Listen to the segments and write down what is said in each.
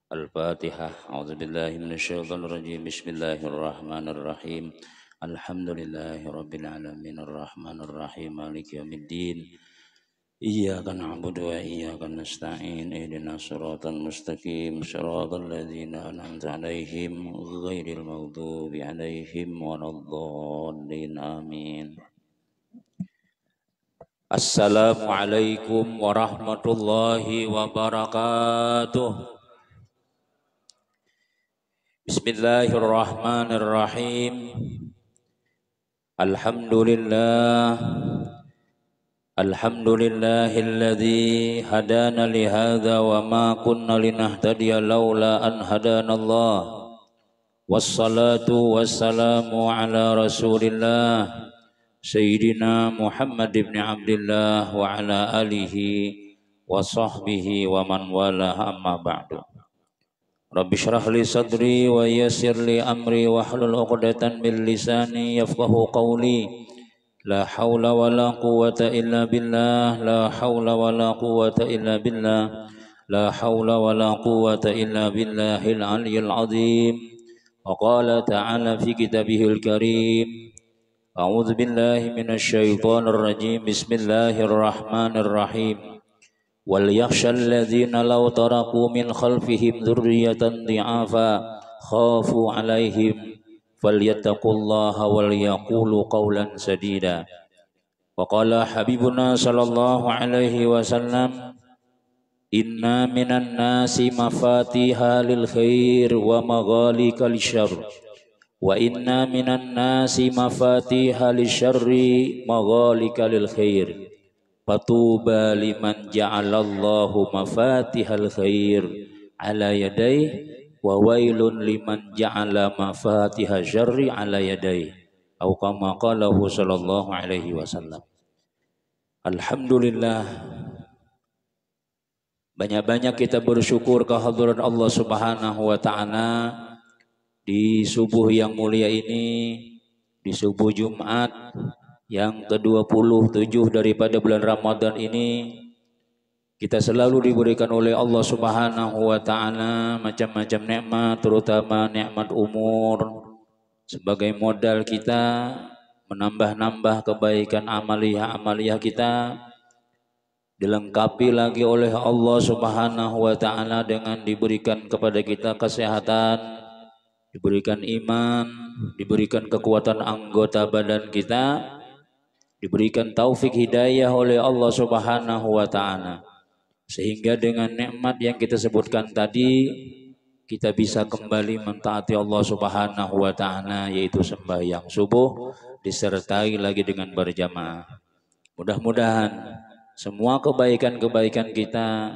الفاتحة. أعوذ بالله من الشيطان الرجيم. بسم الله الرحمن الرحيم. الحمد لله رب العالمين الرحمن الرحيم مالك يوم الدين. إياك نعبد وإياك نستعين. اهدنا الصراط المستقيم صراط الذين أنعمت عليهم غير المغضوب عليهم ولا الضالين آمين. Assalamualaikum warahmatullahi wabarakatuh. Bismillahirrahmanirrahim. Alhamdulillahilladzi hadana li hadza wa ma kunna linahtadiya laula an hadanallah. Wassalatu wassalamu ala Rasulillah Sayyidina Muhammad ibn Abdullah wa ala alihi wa sahbihi wa man wala amma ba'du. Rabbi syrah li sadri wa yassir li amri wa hlul 'uqdatan min lisani yafqahu qawli. La haula wa la quwwata illa billah, la haula wa la quwwata illa billah, la haula wa la quwwata illa billahil aliyyil azim. Wa qala ta'ala fi kitabihil karim. A'udzu billahi minasy syaithanir rajim. Bismillahirrahmanirrahim. Wal yakhshal ladzina law taraku min khalfihim dzurriyyatan dhi'afa khafu 'alaihim falyattaqullaha wal yaqulu qawlan sadida. Wa qala habibuna sallallahu alaihi wasallam, inna minan nasi mafatiha lil khair wa maghalika lisyarr. Wa inna minan nasi mafatiha lisyarri maghalika lil khair. Fatuba liman ja'alallahu mafatihal khair ala yadayhi wa wailun liman ja'ala mafatihal syarri ala yadayhi. Atau kama qalahu sallallahu alaihi wasallam. Alhamdulillah, banyak-banyak kita bersyukur kehadirat Allah Subhanahu wa taala di subuh yang mulia ini, di subuh Jumat yang ke-27 daripada bulan Ramadan ini. Kita selalu diberikan oleh Allah Subhanahu wa taala macam-macam nikmat, terutama nikmat umur sebagai modal kita menambah-nambah kebaikan amaliyah-amaliyah kita. Dilengkapi lagi oleh Allah Subhanahu wa taala dengan diberikan kepada kita kesehatan, diberikan iman, diberikan kekuatan anggota badan kita, diberikan taufik hidayah oleh Allah Subhanahu wa taala. Sehingga dengan nikmat yang kita sebutkan tadi, kita bisa kembali mentaati Allah Subhanahu wa taala, yaitu sembahyang subuh disertai lagi dengan berjamaah. Mudah-mudahan semua kebaikan-kebaikan kita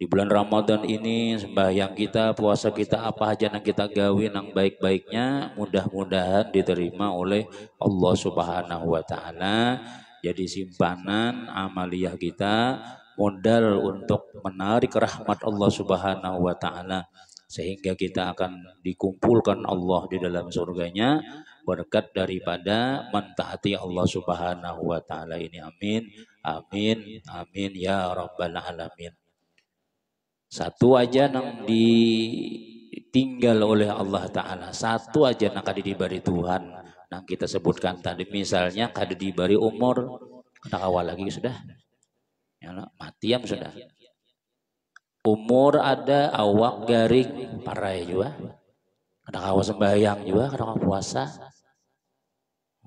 di bulan Ramadan ini, sembahyang kita, puasa kita, apa aja yang kita gawe nang baik-baiknya, mudah-mudahan diterima oleh Allah Subhanahu wa taala. Jadi simpanan amaliyah kita, modal untuk menarik rahmat Allah Subhanahu wa taala, sehingga kita akan dikumpulkan Allah di dalam surganya berkat daripada mentaati Allah Subhanahu wa taala ini. Amin. Amin. Amin ya rabbal alamin. Satu aja nang ditinggal oleh Allah Ta'ala, satu aja nang kada diberi Tuhan nang kita sebutkan tadi, misalnya kada diberi umur, kada kawal lagi sudah ya, mati yang sudah. Umur ada, awak garing parai juga, kada kawal sembahyang juga, kada kawal puasa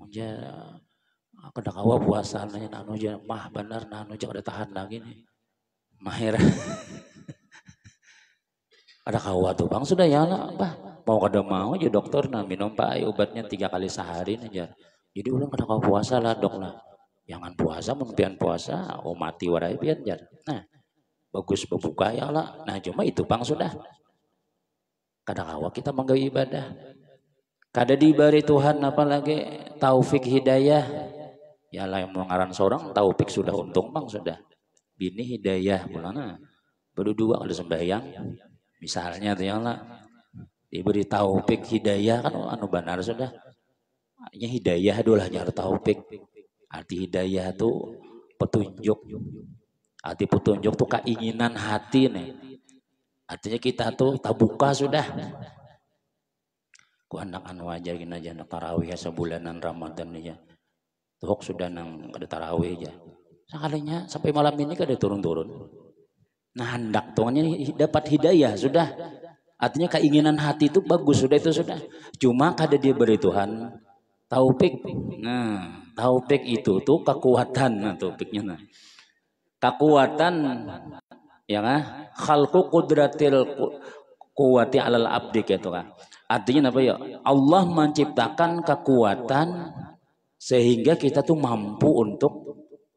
aja, kada kawal puasa nanu aja mah benar, nanu aja kada tahan lagi nih mahir. Ada kawat tuh bang, sudah ya lah, bah mau kada mau aja dokter nah minum pak obatnya 3 kali sehari aja. Jadi ulang kada kau puasa lah dok lah, jangan puasa, mungkin puasa, oh mati warai pian jar. Nah bagus berbuka ya lah. Nah cuma itu bang sudah. Kada kawat kita mangga ibadah, kada diberi Tuhan apalagi taufik hidayah. Ya lah yang mengaran seorang taufik sudah untung bang sudah. Bini hidayah mulana berdua ada sembahyang. Misalnya tuh ya lah, diberi taufik hidayah kan anu benar sudah. Hanya hidayah adalah nyar taufik. Arti hidayah itu petunjuk. Arti petunjuk tuh keinginan hati nih. Artinya kita tuh tabuka sudah. Ku anak anu aja gini aja anak tarawih ya sebulanan Ramadan ya. Tuh sudah nang kada tarawih aja. Sekalinya sampai malam ini kada turun-turun. Nah hendak tuannya dapat hidayah sudah. Artinya keinginan hati itu bagus sudah itu sudah. Cuma kada dia beri Tuhan taufik. Nah taufik itu tuh kekuatan nah taufiknya nah. Kekuatan ya kan khalqu qudratil quwati alal abdi gitu kan. Artinya apa ya? Allah menciptakan kekuatan sehingga kita tuh mampu untuk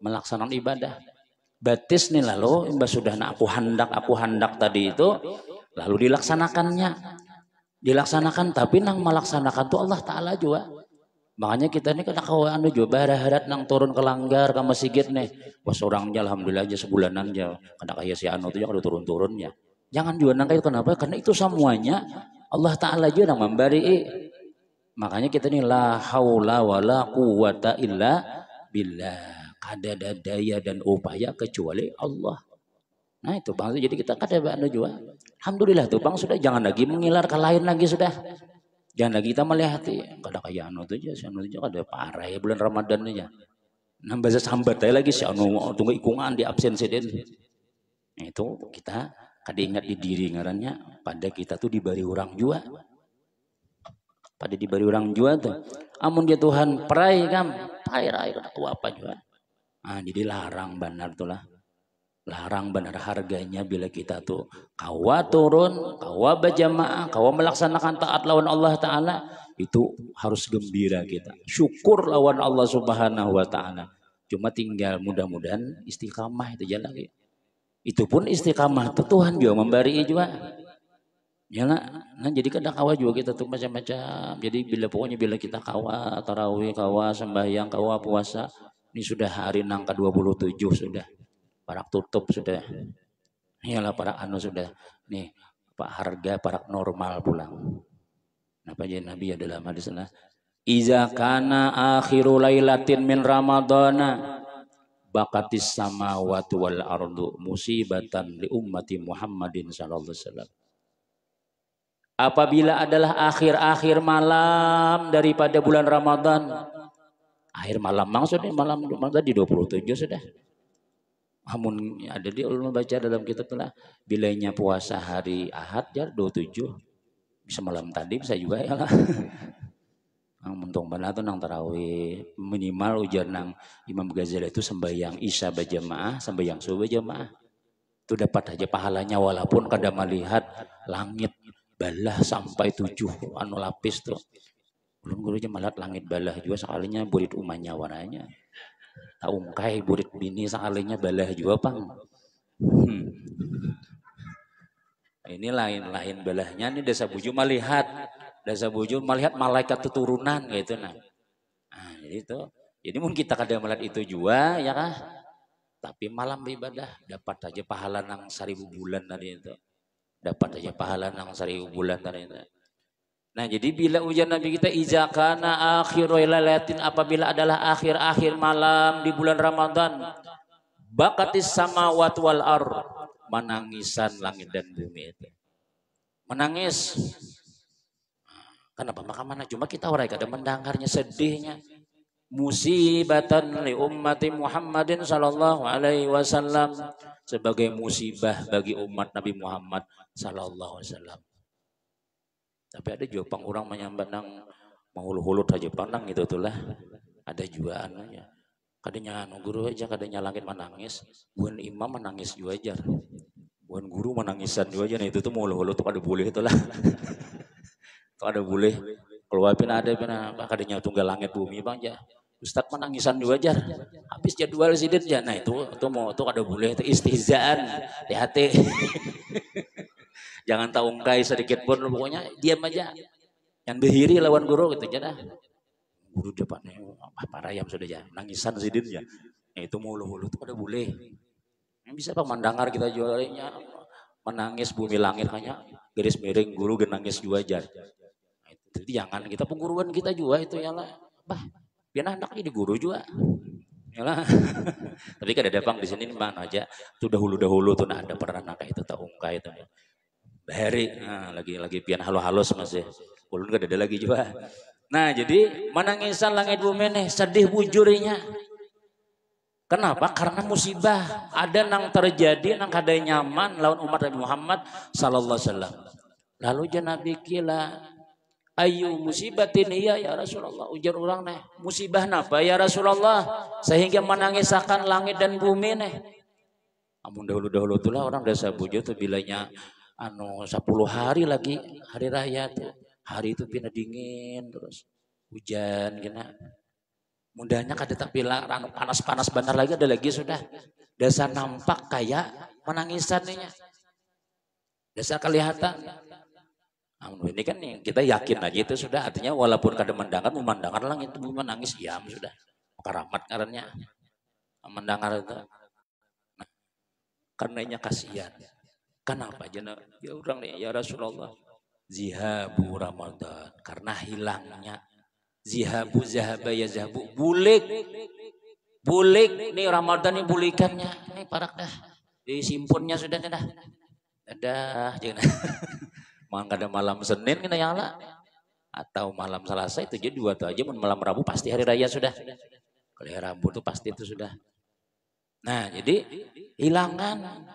melaksanakan ibadah. Batis nih lalu mbak sudah nak aku hendak tadi itu lalu dilaksanakan tapi nang melaksanakan tuh Allah Ta'ala juga. Makanya kita ini kena kawan juga berharap nang turun ke langgar ke masjid nih. Wah orangnya alhamdulillah aja sebulanan aja. Kena kayak si anu tuh yang udah turun-turunnya. Jangan juga nang kayak kenapa? Karena itu semuanya Allah Ta'ala juga yang memberi. Makanya kita ini la haula wa la quwata illa billah. Kada ada daya dan upaya kecuali Allah. Nah itu bang, jadi kita kada ada juga. Alhamdulillah tuh bang sudah jangan lagi mengilar ke lain lagi sudah. Jangan lagi kita melihat kada kayak anu tuh aja, si anu tuh kada parah ya bulan Ramadan aja. Nambah sambat aja lagi si anu tunggu ikungan di absensi den. Nah, itu kita kada ingat di diri ngarannya pada kita tuh diberi orang jua. Pada diberi orang jua tuh. Amun dia Tuhan perai kam, perai aku apa juga. Nah, jadi larang benar tuh lah. Larang benar harganya bila kita tuh kawa turun, kawa berjamaah, kawa melaksanakan taat lawan Allah Ta'ala. Itu harus gembira kita. Syukur lawan Allah Subhanahu Wa Ta'ala. Cuma tinggal mudah-mudahan istiqamah itu jalan lagi. Itu pun istiqamah itu Tuhan juga memberi juga. Ya nah jadi kadang kawa juga kita tuh macam-macam. Jadi pokoknya bila kita kawa tarawih, kawa sembahyang, kawa puasa, ini sudah hari nang ke-27 sudah. Parak tutup sudah. Iyalah parak anu sudah. Nih Pak harga parak normal pulang. Napa jadi Nabi ya dalam hadis lah. Iza kana akhiru lailatin min ramadana bakatis samawati wal ardu musibatan li ummati Muhammadin sallallahu alaihi wasallam. Apabila adalah akhir-akhir malam daripada bulan Ramadan. Akhir malam maksudnya malam di 27 sudah. Amun ada di ulama baca dalam kitab lah bilanya puasa hari Ahad ya 27 bisa malam tadi bisa juga ya lah. Mentung benar tuh nang tarawih minimal ujar nang Imam Ghazali itu sembahyang isya berjamaah sembahyang subuh berjamaah itu dapat aja pahalanya walaupun kada melihat langit balah sampai 7 anu lapis tuh belum guru aja melihat langit balah juga sekalinya burit umahnya warnanya ungkai burit bini sekalinya balah juga pang. Ini lain balahnya ini desa buju melihat malaikat turunan gitu nah jadi itu jadi mungkin kita kadang melihat itu juga ya kah tapi malam ibadah dapat aja pahala nang 1000 bulan tadi itu dapat aja pahala nang 1000 bulan tadi itu. Nah jadi bila ujian Nabi kita izakana akhiru lailatin apabila adalah akhir-akhir malam di bulan Ramadan bakatis samawati wal ardh menangisan langit dan bumi itu menangis. Kenapa maka mana cuma kita orang kadang mendengarnya sedihnya musibatan li ummati Muhammadin sallallahu alaihi wasallam sebagai musibah bagi umat Nabi Muhammad sallallahu alaihi wasallam. Tapi ada juga pang orang menyambat nang menghulu-hulu aja pandang gitu tuh lah. Ada juga anunya. Kadanya anu guru aja kadanya langit menangis, buan imam menangis juga aja. Buan guru menangisan juga aja. Nah itu tuh menghulu-hulu tuh ada boleh itulah. Tuh ada boleh. Kalau wapin ada pina kadanya tunggal langit bumi bang ya. Ustadz menangisan juga aja. Habis jadwal sidin ya. Nah itu mau tuh ada boleh itu istihzaan hati-hati. Jangan tak ungkai sedikit pun pokoknya diam aja. Yang dihiri lawan guru gitu aja dah. Guru depannya parah yang sudah ya nangisan sidin ya. Nah, itu mulu-mulu itu pada boleh. Yang bisa pak mendengar kita jualnya menangis bumi langit hanya garis miring guru genangis juga aja. Nah, jadi jangan kita pengguruan kita juga itu ya lah. Bah, biar anak jadi guru juga. Yalah. Tapi kada ada bang di sini mana aja. Itu dahulu tuh nah ada pernah anak itu tak ungkai itu. Bahari, nah, lagi pian halus-halus masih. Ulun gak ada lagi juga. Nah jadi menangisan langit bumi nih sedih bujurinya. Kenapa? Karena musibah ada nang terjadi nang kada nyaman lawan umat Nabi Muhammad sallallahu alaihi wasallam. Lalu Nabi kila ayu musibatin iya ya Rasulullah, ujar orang nih musibah napa ya Rasulullah sehingga menangisakan langit dan bumi nih. Amun dahulu itulah orang desa bujo tuh bilanya 10 hari lagi hari raya tuh. Hari itu pindah dingin terus hujan gina. Mudahnya kada tak bilang panas-panas benar lagi ada lagi sudah. Desa nampak kayak menangisan nih. Desa kelihatan. Ini kan nih, kita yakin aja itu sudah artinya walaupun kada memandangan langit itu menangis ya sudah. Karamat karena mendengar itu. Nah, karenanya kasihan. Kenapa aja ya orang nih ya Rasulullah zihabu Ramadan karena hilangnya zihabu zahaba ya zahabu bulik nih Ramadan ini bulikannya ini parak dah disimpunnya sudah dah jangan mang kada malam Senin kena yang lah atau malam Selasa itu jadi dua tuh aja malam Rabu pasti hari raya sudah kalau hari Rabu tuh pasti itu sudah. Nah jadi hilangan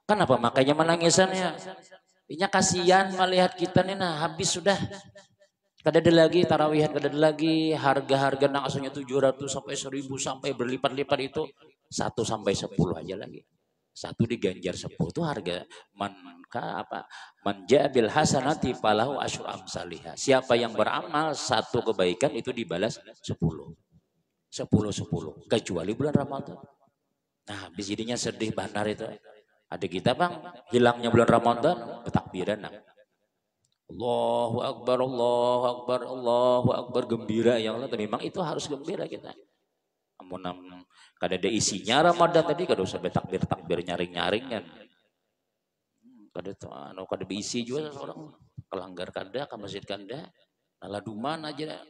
kenapa makanya menangisannya ini kasihan melihat kita nih nah habis sudah. Kada ada lagi tarawihan, kada ada lagi harga-harga nang asalnya 700 sampai 1000 sampai berlipat-lipat itu 1 sampai 10 aja lagi. 1 diganjar 10 itu harga manja bil hasanati falahu asyru amsalihha. Siapa yang beramal 1 kebaikan itu dibalas 10. 10 kecuali bulan Ramadan. Nah, habis jadinya sedih benar itu. Ada kita Bang, hilangnya bulan Ramadan, bertakbiran nah. Allahu Akbar, Allahu Akbar, Allahu Akbar, gembira ya Allah. Tapi memang itu harus gembira kita. Namun kada ada isinya Ramadan tadi kada usah takbir nyaring-nyaring kan. Kada berisi juga orang kelanggar kada ke masjid kada. Laduman aja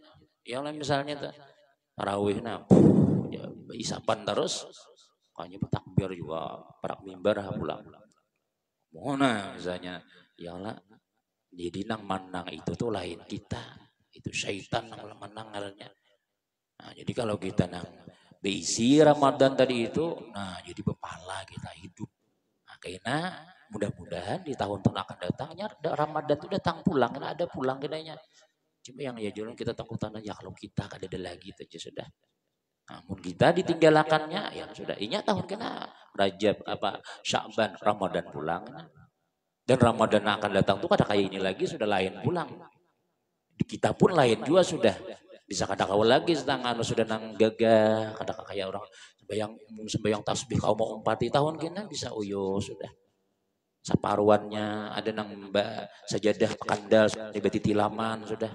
ya Allah misalnya tarawih nah ya isapan terus kayaknya bertakbir juga parak mimbar pulang. Mohon misalnya ya Allah jadi nang menang itu tuh lain kita. Itu syaitan nang menang ngarannya. Nah, jadi kalau kita nang beisi Ramadan tadi itu, nah jadi bepala kita hidup. Nah, kayaknya mudah-mudahan di tahun-tahun akan datangnya Ramadan itu datang pulang, nah, ada pulang kayaknya. Cuma yang ya jalan kita takutan aja kalau kita kada ada lagi itu aja sudah. Namun kita ditinggalakannya ya sudah. Inya tahun kena Rajab Sya'ban Ramadan pulang. Dan Ramadan akan datang tuh kada kayak ini lagi sudah lain pulang. Di kita pun lain juga sudah. Bisa kada kawal lagi setengah sudah nang gagah kada kayak orang sembayang tasbih kau mau umpati tahun kena bisa uyo sudah. Saparuannya ada nang sajadah kandal di beti tilaman sudah.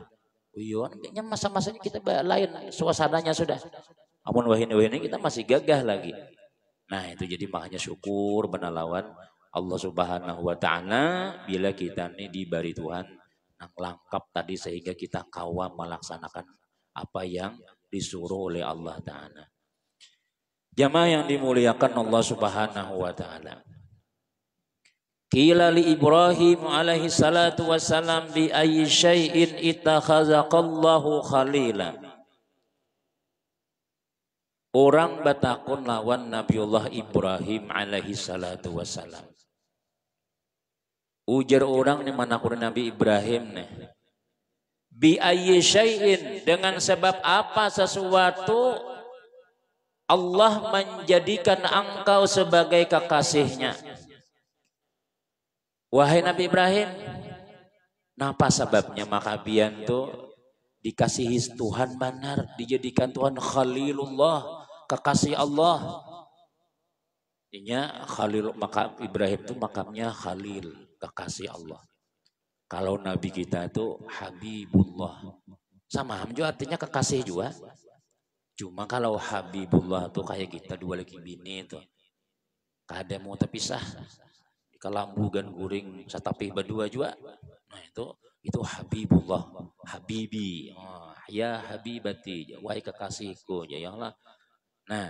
Uyo kayaknya masa-masanya kita lain suasananya sudah. Amun wahini kita masih gagah lagi. Nah itu jadi makanya syukur benar lawan Allah Subhanahu wa taala bila kita ini diberi Tuhan yang lengkap tadi sehingga kita kawam melaksanakan apa yang disuruh oleh Allah taala. Jamaah yang dimuliakan Allah Subhanahu wa taala. Qila li Ibrahim alaihi salatu wassalam bi ayyi syai'in ittakhazaqallahu khalila. Orang batakun lawan Nabiullah Ibrahim alaihi salatu wassalam. Ujar orang nih manakun Nabi Ibrahim nih. Bi ayyi syai'in dengan sebab apa sesuatu Allah menjadikan engkau sebagai kekasihnya. Wahai Nabi Ibrahim, napa sebabnya maka bian tuh dikasihi Tuhan benar, dijadikan Tuhan Khalilullah, kekasih Allah. Inya Khalil maka Ibrahim itu makamnya Khalil, kekasih Allah. Kalau Nabi kita itu Habibullah. Sama juga artinya kekasih juga. Cuma kalau Habibullah tuh kayak kita dua lagi bini itu. Kada mau terpisah. Kalambu gan guring satapih berdua juga. Nah itu Habibullah, Habibi. Oh, ya Habibati, wahai kekasihku ya Allah. Nah,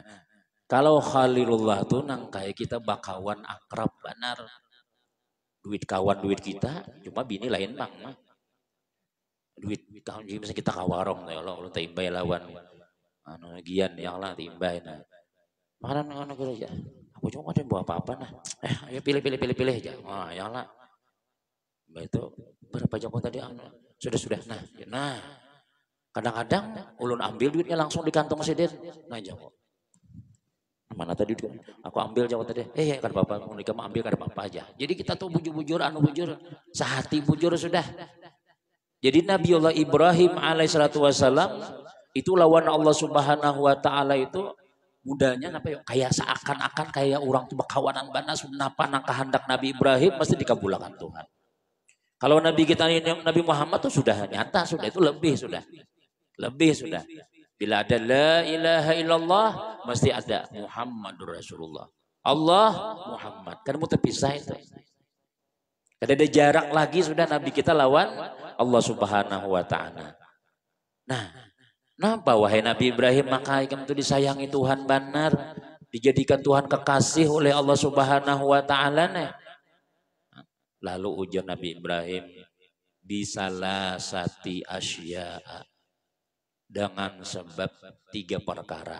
kalau Khalilullah tuh nang kayak kita bakawan akrab benar. duit kawan duit kita, cuma bini lain bang mah. Duit kawan misalnya kita kawarong ya Allah, ulun timbay lawan anu gian ya Allah timbay nah. Makanan anu gereja. Aku cuma ada bawa apa-apa nah. Ayo pilih aja. Wah, ya Allah. Itu berapa joko tadi anu? Sudah. Nah. Kadang-kadang ulun ambil duitnya langsung di kantong sidin. Nah, joko. Mana tadi aku ambil jawab tadi kan bapak mau nikah ambil kada apa aja jadi kita tuh bujur sehati bujur sudah. Jadi Nabiullah Ibrahim alaihissalatu wassalam itu lawan Allah subhanahu wa ta'ala itu mudahnya apa ya kayak seakan-akan kayak orang tuh bakawanan banas napa nang kehendak Nabi Ibrahim mesti dikabulkan Tuhan. Kalau Nabi kita ini Nabi Muhammad tuh sudah nyata sudah itu lebih sudah. Bila ada la ilaha illallah mesti ada Muhammadur Rasulullah. Allah Muhammad. Kan mau terpisah itu. Kada ada jarak lagi sudah Nabi kita lawan Allah Subhanahu wa taala. Nah, napa wahai Nabi Ibrahim maka ikam itu disayangi Tuhan benar, dijadikan Tuhan kekasih oleh Allah Subhanahu wa taala nih. Lalu ujar Nabi Ibrahim bisalah sati asya'a dengan sebab 3 perkara,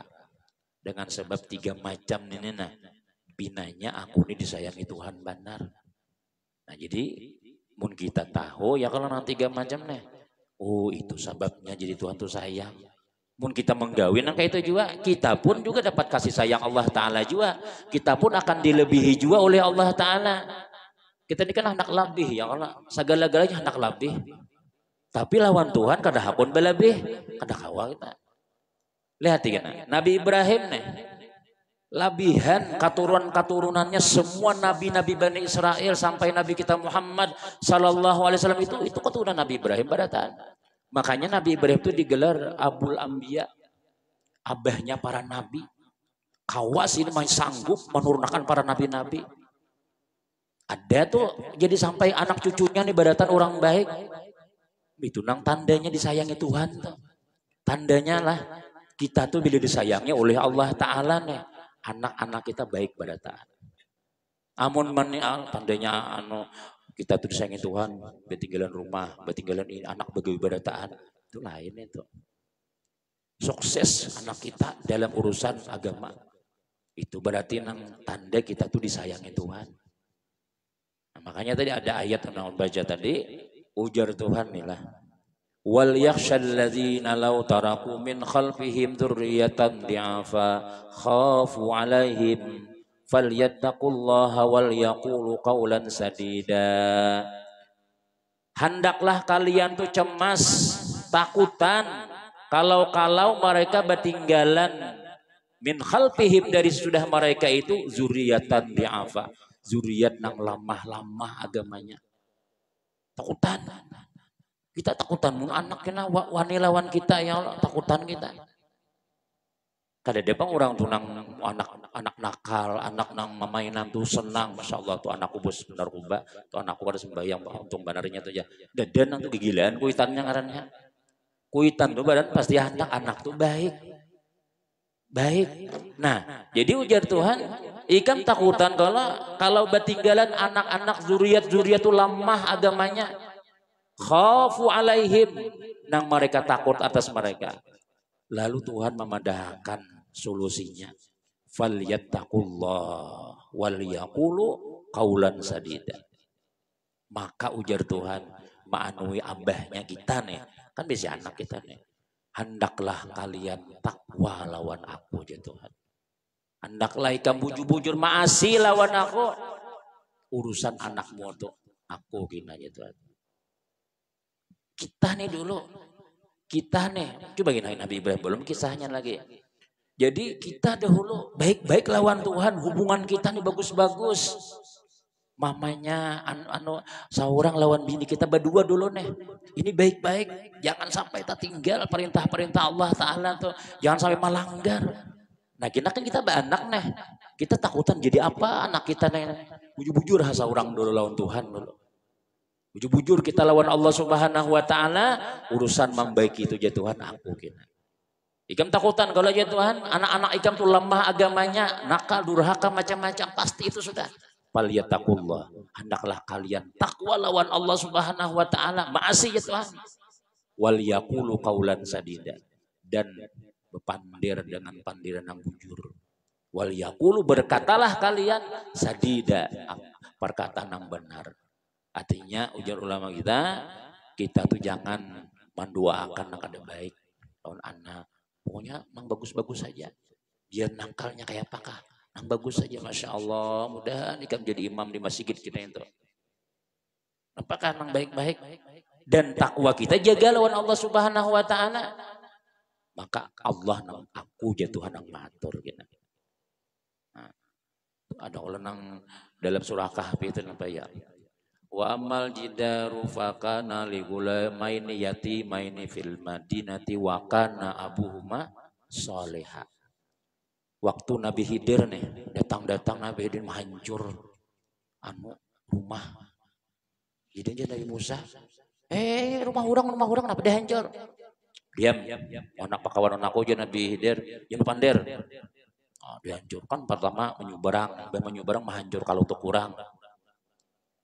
dengan sebab 3 macam ini nah binanya aku ini disayangi Tuhan benar. Nah jadi mun kita tahu ya kalau nanti 3 macam nih, oh itu sebabnya jadi Tuhan tuh sayang. Mun kita menggawin kayak itu juga, kita pun juga dapat kasih sayang Allah Taala juga, kita pun akan dilebihi juga oleh Allah Taala. Kita ini kan anak labih ya Allah, segala-galanya anak labih. Tapi lawan Tuhan kada hakun belebih, kada kawa kita. Lihat kita, Nabi Ibrahim nih, labihan keturunan-keturunannya semua nabi-nabi Bani Israel sampai Nabi kita Muhammad sallallahu alaihi wasallam itu keturunan Nabi Ibrahim badatan. Makanya Nabi Ibrahim itu digelar Abul Anbiya, abahnya para nabi. Kawas ini main sanggup menurunkan para nabi-nabi. Ada tuh jadi sampai anak cucunya nih badatan orang baik. Itu nang tandanya disayangi Tuhan tuh. Tandanya lah kita tuh bila disayangi oleh Allah Ta'ala nih. Anak-anak kita baik pada taat. Amun tandanya kita tuh disayangi Tuhan. Betinggalan rumah, betinggalan ini anak bagawi pada taat. Itu lain itu. Sukses anak kita dalam urusan agama. Itu berarti nang tanda kita tuh disayangi Tuhan. Nah, makanya tadi ada ayat yang baca tadi. Ujar Tuhan inilah. Wal yakhshal ladzina law taraku min khalfihim dzurriyyatan di'afa khafu 'alaihim falyattaqullaha wal yaqulu qawlan sadida. Hendaklah kalian tuh cemas, takutan kalau mereka ketinggalan min khalfihim dari sudah mereka itu dzurriyyatan di'afa, zuriat nang lamah-lamah agamanya. Takutan. Kita takutan mun anak kena wani lawan kita ya Allah, takutan kita. Kada ada bang orang tuh nang anak nakal, anak nang mamainan tuh senang, masya Allah tuh anakku bos benar kuba, tuh anakku ada sembahyang untung banarnya tuh ya. Dan nang tuh kegilaan kuitannya ngarannya. Kuitan tuh badan pasti anak tuh baik. Nah, jadi ujar Tuhan, ikan takutan kalau ketinggalan anak-anak zuriat tuh lemah agamanya. Khafu alaihim, nang mereka takut atas mereka. Lalu Tuhan memadahkan solusinya. Falyattaqullah wal yaqulu qaulan sadida. Maka ujar Tuhan, maanui abahnya kita nih, kan bisa anak kita nih. Hendaklah kalian takwa lawan aku ya Tuhan. Hendaklah ikam bujur-bujur maasi lawan aku. Urusan anakmu tuh aku gini aja Tuhan. Kita nih dulu. Kita nih. Coba gini Nabi Ibrahim belum kisahnya lagi. Jadi kita dahulu baik-baik lawan Tuhan. Hubungan kita nih bagus-bagus. Mamanya seorang lawan bini kita berdua dulu nih. Ini baik-baik. Jangan sampai tak tinggal perintah-perintah Allah Ta'ala tuh. Jangan sampai melanggar. Nah kita kan kita anak nih. Kita takutan jadi apa anak kita nih. Bujur-bujur hasa orang dulu lawan Tuhan dulu. Bujur-bujur kita lawan Allah Subhanahu wa Ta'ala. Urusan membaiki itu ya Tuhan aku kita. Ikam takutan kalau ya Tuhan. Anak-anak ikam tuh lemah agamanya. Nakal, durhaka macam-macam. Pasti itu sudah. falyattaqullah, hendaklah kalian takwa lawan Allah Subhanahu wa taala, maksiat Tuhan. Wal yaqulu qaulan sadida, dan berpandir dengan pandiran yang bujur. Wal yaqulu, berkatalah kalian sadida, perkataan yang benar. Artinya ujar ulama kita tuh jangan mendoakan yang kada baik lawan anak. Pokoknya yang bagus-bagus saja. Dia nakalnya kayak apakah? Yang bagus saja, masya Allah. Mudah ikam jadi imam di masjid kita itu. Apakah yang baik-baik? Dan takwa kita jaga lawan Allah Subhanahu wa taala. Maka Allah nang aku jatuhan nang matur gitu. Nah, ada orang nang dalam surah Kahfi itu apa ya? Wa amal jidaru fakana li gulamaini yatimaini fil madinati wa kana abuhuma salihah. Waktu Nabi Khidir nih, datang Nabi Khidir menghancur rumah. Jadi Nabi Musa, rumah orang kenapa dihancur? Diam. Anak pakawan anakku aja Nabi Khidir, jangan pander. Dihancurkan pertama menyubarang menghancur kalau untuk kurang.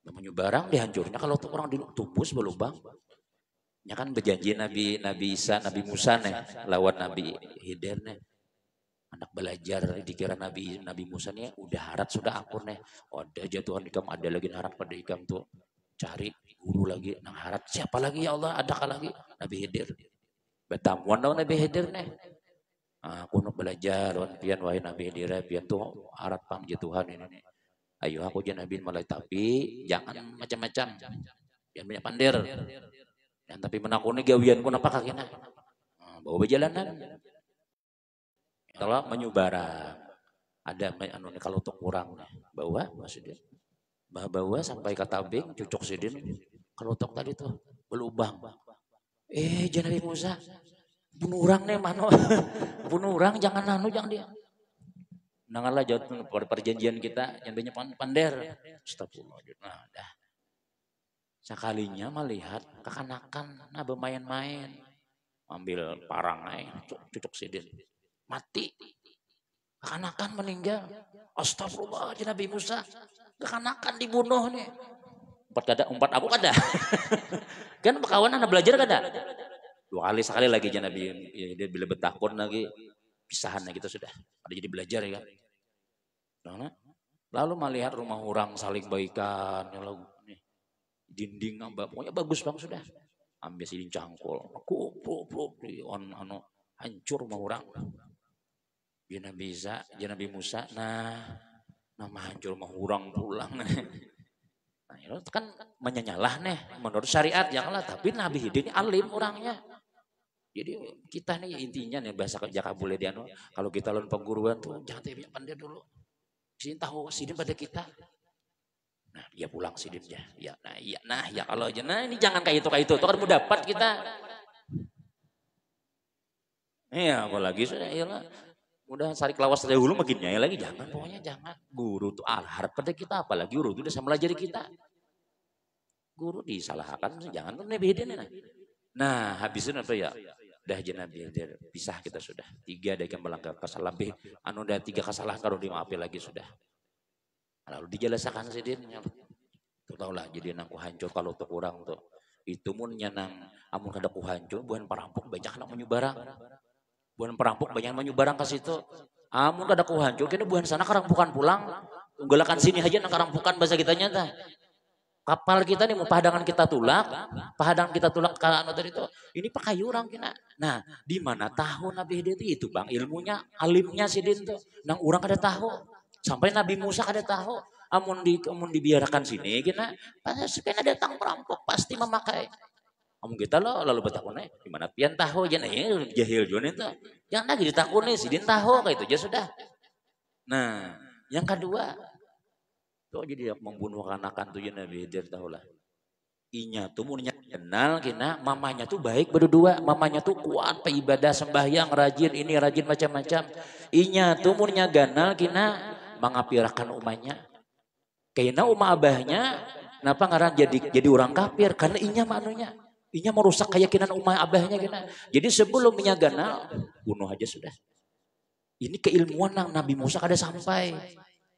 Menyubarang dihancurnya kalau untuk kurang ditubus berlubang. Ya kan berjanji Nabi Isa, Nabi Musa nih lawan Nabi Khidir nih. Anak belajar dikira Nabi Musa nih udah harat sudah akur nih. Ada jatuhan ikam, ada lagi harat pada ikam tuh. Cari guru lagi nang harat. Siapa lagi ya Allah? Adakah lagi? Nabi Khidir. Betamuan lawan Nabi Khidir nih. Aku nak belajar lawan pian wahai Nabi Khidir, pian tuh harat pam jatuhan ini nih. Ayo aku jangan Nabi malai, tapi jangan macam-macam. Jangan banyak pandir. Dan tapi menakuni gawian pun apa kakina. Bawa berjalanan. Kalau menyubarang, ada kalau untuk kurang bawa maksudnya, bawa sampai ke tabing, cucuk sidin. Kalau untuk tadi tuh berlubang. Jangan Nabi Musa, bunuh orang nih mano, bunuh orang jangan dia. Nanganlah jauh pada perjanjian kita yang banyak pander. Astagfirullah. Nah, dah. Sekalinya melihat kekanakan, bermain-main, ambil parang cucuk sidin. Mati. Kekanakan meninggal. Astagfirullah, Nabi Musa. Kekanakan dibunuh nih. Umpat aku kada. Kan kawan anak belajar kada. 2 kali sekali lagi Nabi dia bila betakun lagi pisahan gitu sudah. Ada jadi belajar ya kan. Nah, lalu melihat rumah orang saling baikan, nih dinding pokoknya bagus bang sudah. Ambil sidin cangkul. Hancur rumah orang. Ya Nabi Musa, nama hancur mah orang pulang. Nah, itu kan menyanyalah nih menurut syariat ya lah, tapi Nabi Khidir ini alim orangnya. Jadi kita nih intinya nih bahasa kerja boleh dia kalau kita lawan pengguruan tuh jangan banyak pandai dulu. Sidin tahu sidin pada kita. Nah, dia pulang sidinnya. Ya, ya kalau aja ini jangan kayak itu kan mau dapat kita. Iya, apalagi sudah iyalah. Udah sarik lawas dahulu makinnya ya lagi jangan, pokoknya jangan. Guru tuh harap pada kita, apalagi guru tuh udah sama melajari kita. Guru disalahkan jangan tuh Nabi Khidir. Nah, habisin apa ya? Dah Nabi Khidir pisah kita sudah. 3 ada yang melanggar kesalahan lebih udah 3 kesalahan kalau dimaafin lagi sudah. Lalu dijelasakan sidin. Tuh tahulah jadi nangku hancur kalau tuh kurang tuh. Itu mun nyanang amun kada ku hancur bukan perampok banyak nak menyubarang. Bukan perampok banyak menyubarang ke situ. Amun kada ku hancur kene bukan sana karampukan pulang. Tunggalakan sini aja nang karampukan bahasa kita nyata. Kapal kita nih mau pahadangan kita tulak kalau tadi itu. Ini pakai orang kena. Nah, di mana tahu Nabi Khidir itu Bang ilmunya, alimnya sidin tuh. Nang orang kada tahu. Sampai Nabi Musa kada tahu. Amun dibiarkan sini kena pasti kena datang perampok pasti memakai. Amun kita lo lalu bertakun gimana pian tahu aja nih jahil juga itu. Yang lagi ditakun nih sidin tahu kayak itu aja sudah. Nah, yang kedua tuh jadi membunuh kanakan tuh Nabi Khidir tahulah. Inya tuh munnya kenal kena mamanya tuh baik berdua, mamanya tuh kuat ibadah sembahyang rajin ini rajin macam-macam. Inya tuh munnya ganal kena mengapirakan umahnya. Kayaknya umah abahnya kenapa ngaran jadi orang kafir karena inya manunya. Inya merusak keyakinan umah abahnya kena. Jadi sebelum inya ganal bunuh aja sudah. Ini keilmuan yang Nabi Musa kada sampai.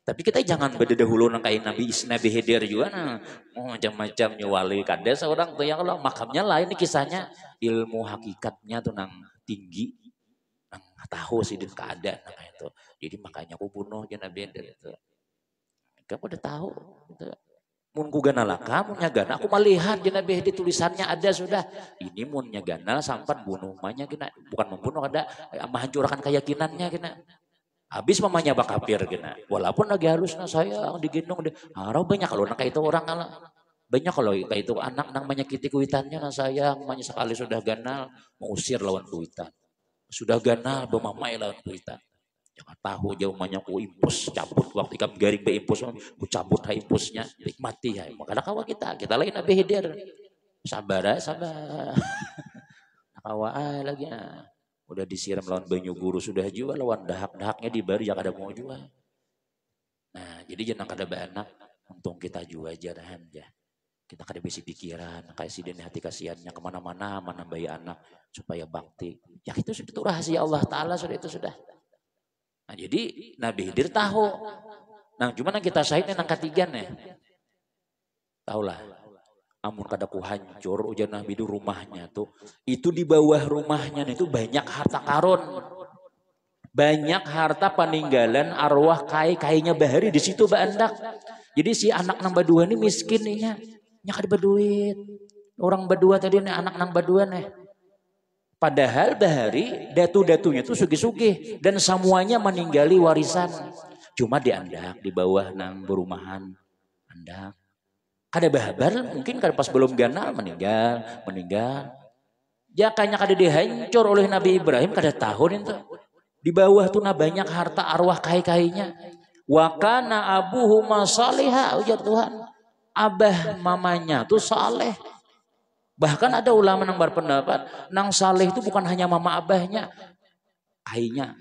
Tapi kita jangan berdahulu nang kain Nabi Khidir juga nah. Oh, macam-macam nyuwali kada seorang tuh yang kalau makamnya lain ini kisahnya ilmu hakikatnya tuh nang tinggi nang tahu sih din keadaan nah itu. Jadi makanya aku bunuh aja Nabi Khidir itu. Kamu udah tahu gitu. Mun ku ganal kamu nyagana aku melihat di Nabi Khidir tulisannya ada sudah. Ini mun nyagana sampai bunuh mahnya kena bukan membunuh ada menghancurkan keyakinannya kena. Habis mamanya bakapir kena. Walaupun lagi halusnya saya digendong deh. Harap banyak kalau nak itu orang ala. Banyak kalau kayak itu anak nang menyakiti kuitannya nah sayang mamanya sekali sudah ganal mengusir lawan kuitan. Sudah ganal bermamai lawan kuitan. Jangan tahu jauh mamanya ku impus cabut waktu ikam garing be impus ku cabut ha impusnya nikmati ya. Makanya kawa kita lain Nabi Khidir. Sabar sabar. Kawa lagi ya. Udah disiram lawan banyu guru sudah juga lawan dahak-dahaknya di bari yang ada mau juga. Nah jadi jangan kada anak untung kita juga aja dah ya. Kita kada bisi pikiran kayak si den hati kasihannya kemana-mana menambahi anak supaya bakti. Ya itu sudah itu rahasia Allah Ta'ala sudah itu sudah. Nah jadi Nabi Khidir tahu. Nah cuman yang kita syahidnya nang ketiga nih. Tahulah. Amun kada ku hancur ujar Nabi itu rumahnya tuh. Itu di bawah rumahnya itu banyak harta karun. Banyak harta peninggalan arwah kainya bahari di situ bandak. Jadi si anak nang badua ini miskin nih nya kada berduit. Orang badua tadi nih anak nang badua nih. Padahal bahari datu-datunya tuh sugih-sugih dan semuanya meninggali warisan. Cuma diandak di bawah nang berumahan andak. Kada bahabar mungkin kada pas belum ganal meninggal. Ya kayaknya kada dihancur oleh Nabi Ibrahim kada tahun itu. Di bawah tuh nah banyak harta arwah kai-kainya. Wa kana abuhuma salihah ujar Tuhan. Abah mamanya tuh saleh. Bahkan ada ulama yang berpendapat nang saleh itu bukan hanya mama abahnya. Kainya,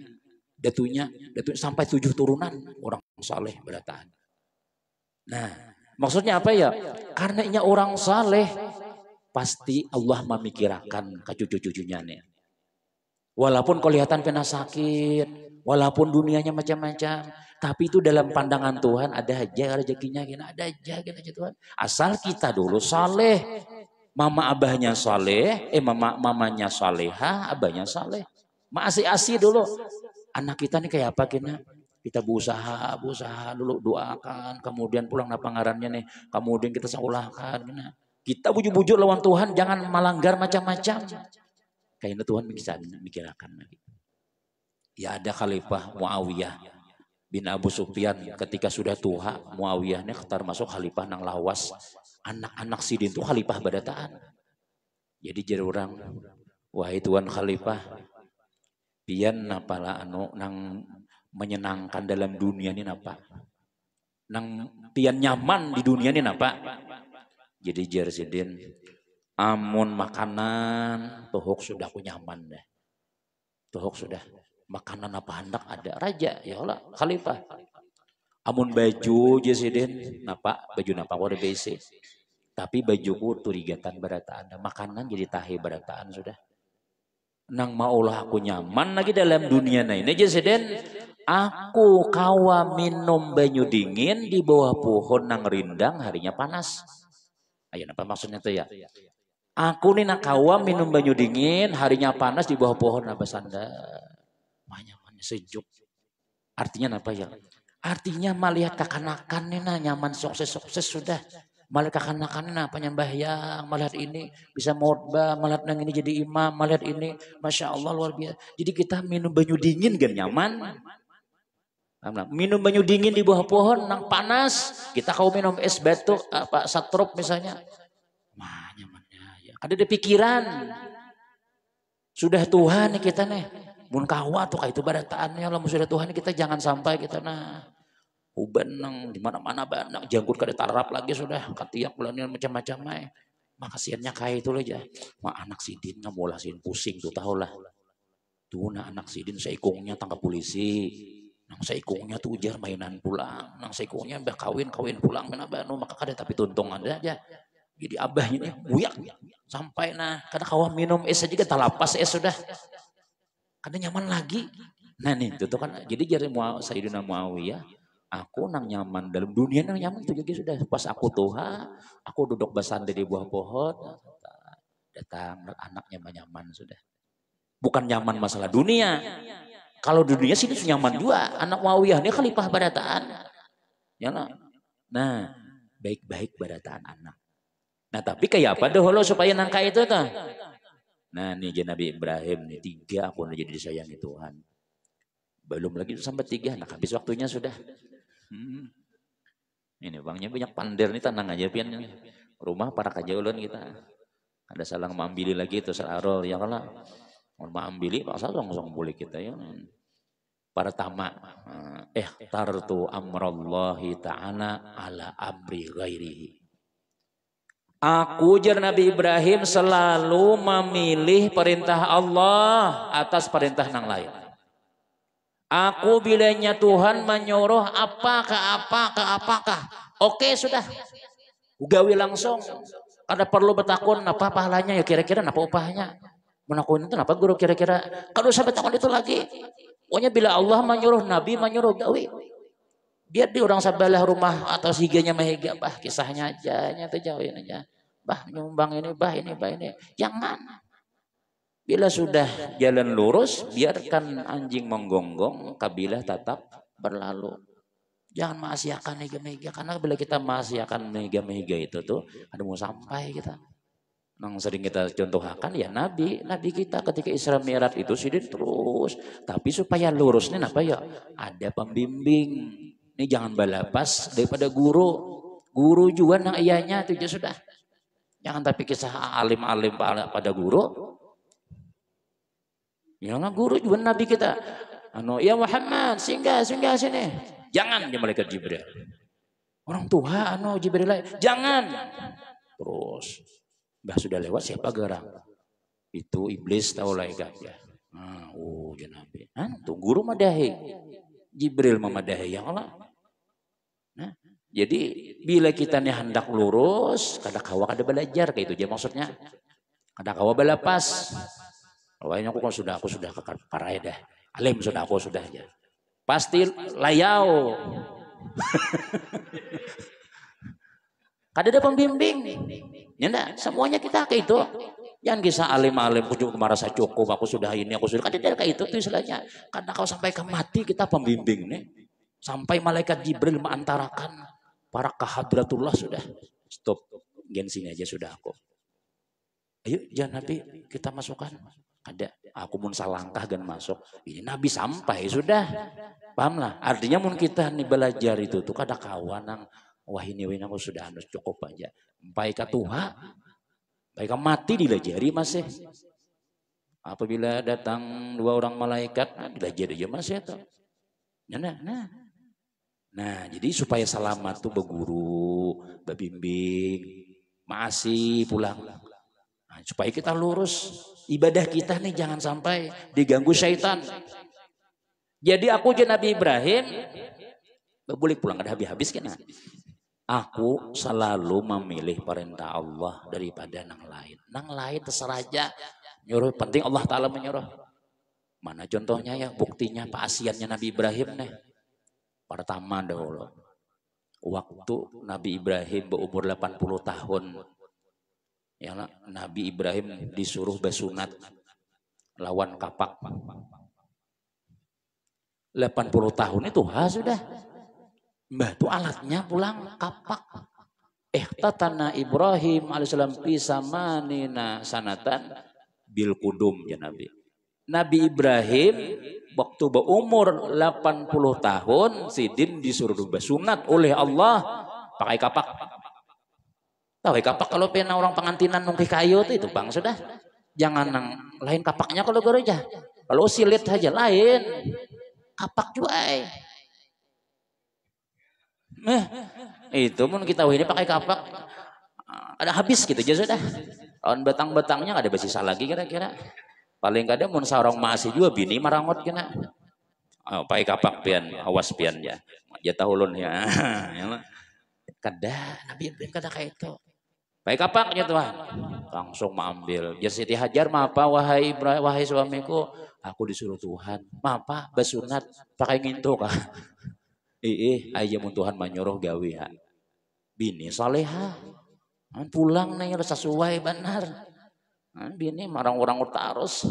datunya sampai 7 turunan orang saleh berataan. Nah maksudnya apa ya? Karena ini orang saleh pasti Allah memikirkan ke cucu-cucunya nih. Walaupun kelihatan kena sakit, walaupun dunianya macam-macam, tapi itu dalam pandangan Tuhan ada aja rezekinya, ada aja Tuhan. Asal kita dulu saleh, mama abahnya saleh, mamanya salehah, abahnya saleh. Masih dulu. Anak kita nih kayak apa kena? Kita berusaha dulu doakan, kemudian pulang napangarannya nih, kemudian kita sekolahkan. Kita bujuk-bujuk lawan Tuhan, jangan melanggar macam-macam. Kayaknya Tuhan bisa mikirkan lagi. Ya ada Khalifah Muawiyah bin Abu Sufyan ketika sudah tua, Muawiyahnya termasuk Khalifah nang lawas. Anak-anak sidin itu Khalifah badataan. Jadi jadi orang, wahai Tuhan Khalifah, pian napala anu nang menyenangkan dalam dunia ini apa? Nang pian nyaman di dunia ini apa? Jadi jersidin amun makanan tuhuk sudah aku nyaman deh. Tuhuk sudah makanan apa hendak ada raja ya Allah khalifah. Amun baju jersidin napa baju napa wae BC. Tapi bajuku turigatan berataan makanan jadi tahe berataan sudah. Nang maulah aku nyaman lagi dalam dunia nah ini jersidin. Aku kawa minum banyu dingin di bawah pohon nang rindang harinya panas. Ayo apa maksudnya tuh ya? Aku nih nak kawa minum banyu dingin harinya panas di bawah pohon apa sanda. Nyaman sejuk. Artinya apa ya? Artinya melihat kekanakan nih nah nyaman sukses sudah. Melihat kekanakan nah penyembahyang, melihat ini bisa khotbah, melihat nang ini jadi imam, melihat ini Masya Allah luar biasa. Jadi kita minum banyu dingin kan nyaman. Minum banyu dingin di bawah pohon nang panas, kita kau minum es batu apa satrop misalnya. Wah, nyamannya ya. Ada di pikiran. Sudah Tuhan nih kita nih. Mun kawa tuh kayak itu barataannya lah sudah Tuhan kita jangan sampai kita nah uban nang di mana-mana banyak jangkut kada tarap lagi sudah katiak bulannya macam-macam ae. Makasiannya kayak itu aja. Mak anak sidin ngamolah sin pusing tuh tahulah. Tuh nah anak sidin seikungnya tangkap polisi. Nang seikungnya tuh ujar mainan pulang. Nang seikungnya mbak kawin pulang menabanu maka kada tapi tuntung ada aja. Jadi abahnya ini buyak sampai nah karena kawan minum es aja kita lapas es sudah. Karena nyaman lagi. Nah nih itu kan jadi jadi Sayyidina Muawiyah Aku nang nyaman dalam dunia nang nyaman itu juga sudah. Pas aku tuha, aku duduk bersandar di buah pohon, datang anaknya nyaman sudah. Bukan nyaman masalah dunia. Kalau di dunia sini nyaman juga. Anak Muawiyah ini khalifah barataan. Ya nah, baik-baik barataan anak. Nah tapi kayak apa dahulu supaya nangka itu tuh? Nah nih Nabi Ibrahim nih 3 aku jadi disayangi Tuhan. Belum lagi sampai 3, nah habis waktunya sudah. Ini bangnya banyak pandir nih, tenang aja pian. Rumah para kajaulan kita. Ada salang mambili lagi itu sararol ya kalau mau mambili pasal langsung boleh kita ya. Pertama, ikhtartu amrallahi ta'ala ala amri ghairihi. Aku jar Nabi Ibrahim selalu memilih perintah Allah atas perintah nang lain. Aku bilanya Tuhan menyuruh apakah. Oke sudah. Ugawi langsung. Kada perlu bertakun apa pahalanya ya kira-kira apa upahnya. Menakun itu apa guru kira-kira. Kalau saya bertakun itu lagi. Pokoknya bila Allah menyuruh, Nabi menyuruh gawi. Biar di orang sabalah rumah atau siganya mahiga. Bah kisahnya aja. Nyata jauhin aja. Bah nyumbang ini, bah ini. Jangan. Bila sudah jalan lurus, biarkan anjing menggonggong, kabilah tetap berlalu. Jangan maasiakan mega-mega. Karena bila kita maasiakan mega-mega itu tuh, ada mau sampai kita. Yang sering kita contohkan ya Nabi kita ketika Isra Mi'raj itu sidin terus. Tapi supaya lurusnya apa ya? Ada pembimbing. Ini jangan balapas daripada guru. Guru juga nang iyanya itu sudah. Jangan tapi kisah alim-alim pada guru. Ya guru juga Nabi kita. Ya Muhammad singgah sini. Jangan dia malaikat Jibril. Orang tua Jibril jangan. Terus bah sudah lewat siapa gerang? Itu iblis tahu lah ya. Nabi. Tuh guru madahi. Jibril memadahi ya Allah. Nah, jadi bila kita nih hendak lurus, kadang kawa ada belajar kayak itu aja maksudnya. Kadang kawa balapas. Awalnya aku sudah karai dah. Alim sudah aku sudah aja. Pasti layau. Kada ada pembimbing. Ya enggak, semuanya kita kayak itu. Jangan kisah alim-alim kujuk merasa cukup, aku sudah ini, aku sudah. Kada ada kayak itu tuh istilahnya. Karena kalau sampai ke mati kita pembimbing nih. Sampai malaikat Jibril mengantarakan para kahadratullah sudah. Stop, gen sini aja sudah aku. Ayo jangan Nabi kita masukkan. Ada, aku mun salangkah gan masuk. Ini Nabi sampai sudah. Paham lah. Artinya mun kita nih belajar itu tuh kada kawan nang wah ini aku sudah harus cukup aja. Baik Tuhan, baik mati dilajari masih. Apabila datang 2 orang malaikat, dilajari aja masih itu. Nah, jadi supaya selamat tuh berguru, berbimbing, masih pulang. Nah, supaya kita lurus ibadah kita nih jangan sampai diganggu syaitan. Jadi aku jadi Nabi Ibrahim, boleh pulang ada habis-habis kan? Aku selalu memilih perintah Allah daripada nang lain. Nang lain terserah aja. Nyuruh penting Allah Ta'ala menyuruh. Mana contohnya ya buktinya paasiannya Nabi Ibrahim nih. Pertama dahulu. Waktu Nabi Ibrahim berumur 80 tahun. Ya, Nabi Ibrahim disuruh bersunat lawan kapak. 80 tahun itu sudah. Mbah itu alatnya pulang kapak. Ihtatana Ibrahim alaihissalam pisamanina sanatan bil kudum ya Nabi. Nabi Ibrahim waktu berumur 80 tahun sidin disuruh bersunat oleh Allah pakai kapak. Tahu kapak kalau pena orang pengantinan nungki kayu itu bang sudah. Jangan nang lain kapaknya kalau gereja. Kalau silit saja lain. Kapak juga itu pun kita ini pakai kapak ada habis gitu aja sudah. On betang-betangnya ada bersisa lagi kira-kira. Paling kadang mun sarong masih juga bini marangot kena. Pakai kapak pian, awas pian ya. Ya tahulun ya. Kada Nabi Ibrahim kada kayak itu. Pakai kapaknya Tuhan. Langsung mengambil. Ya Siti Hajar apa wahai Ibrahim, wahai suamiku, aku disuruh Tuhan. Apa bersunat pakai ngintu kah? aja mun Tuhan manyuruh gawe ya. Bini soleha. Pulang nih harus sesuai benar. Bini marang orang utaros.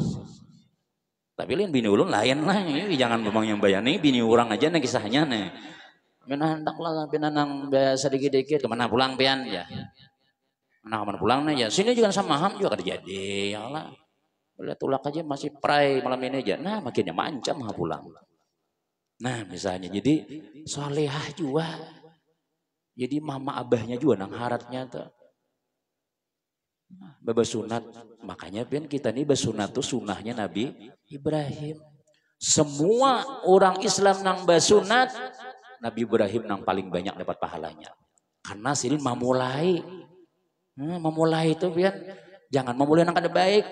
Tapi lain bini ulun lain lah. Jangan memang yang bayani bini orang aja nih kisahnya nih. Menandak lah pinanang biasa dikit-dikit kemana pulang pian ya. Mana pulang nih ya. Sini juga sama ham juga terjadi ya lah. Boleh tulak aja masih pray malam ini aja. Nah makinnya mancam ha pulang. Nah misalnya jadi solehah juga. Jadi mama abahnya juga nang haratnya tuh. Besunat, makanya pian kita nih besunat tuh sunahnya Nabi Ibrahim. Semua orang Islam nang besunat, Nabi Ibrahim nang paling banyak dapat pahalanya. Karena silin memulai, memulai itu pian jangan memulai nang kada baik.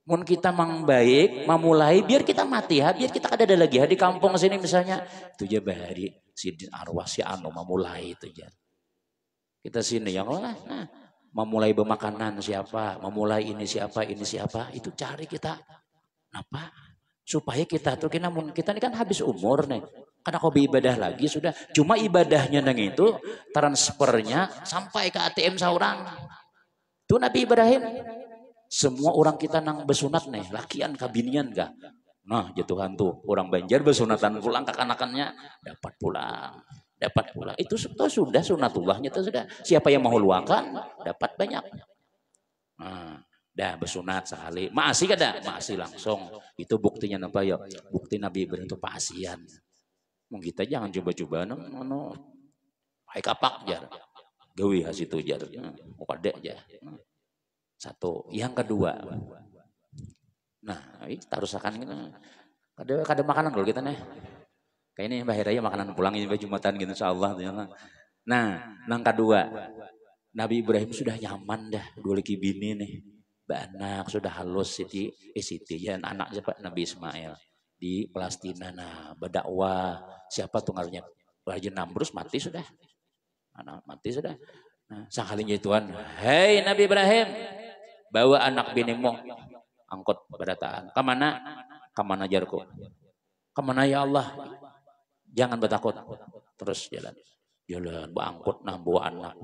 Mun kita mang baik, memulai biar kita mati ha, biar kita kada ada lagi ha di kampung sini misalnya. Itu aja bahari sidin arwah si anu memulai itu aja. Kita sini yang lah, nah. Memulai bermakanan siapa, memulai ini siapa, itu cari kita. Kenapa? Supaya kita tuh kita ini kan habis umur nih. Karena hobi ibadah lagi sudah. Cuma ibadahnya nang itu transfernya sampai ke ATM seorang. Itu Nabi Ibrahim. Semua orang kita nang besunat nih, lakian kabinian gak? Nah, jatuhan tuh orang Banjar besunatan pulang kekanakannya dapat pulang. Dapat pula itu sudah sunatullahnya itu sudah siapa yang mau luangkan dapat banyak. Nah, dah bersunat sekali masih kada masih langsung itu buktinya apa ya bukti Nabi Ibrahim itu paasian. Mungkin kita jangan coba-coba no hai kapak jar gawe hasitu jar kode aja. Satu yang kedua nah itu harus akan kada makanan kalau kita nih. Kayak ini Mbak Heraya makanan pulang ini Jumatan gitu insyaallah. Nah, nang kedua, Nabi Ibrahim sudah nyaman dah dua laki bini nih. Mbak anak sudah halus Siti ya anak siapa Nabi Ismail di Palestina. Nah, berdakwah siapa tuh ngaruhnya Raja Namrus mati sudah. Anak mati sudah. Nah, sakalinya Tuhan, "Hei Nabi Ibrahim, bawa anak binimu angkut berataan. Kemana? Kemana jarku? Kemana ya Allah?" Jangan bertakut. Terus jalan. Jalan bangkut nah bawa anak.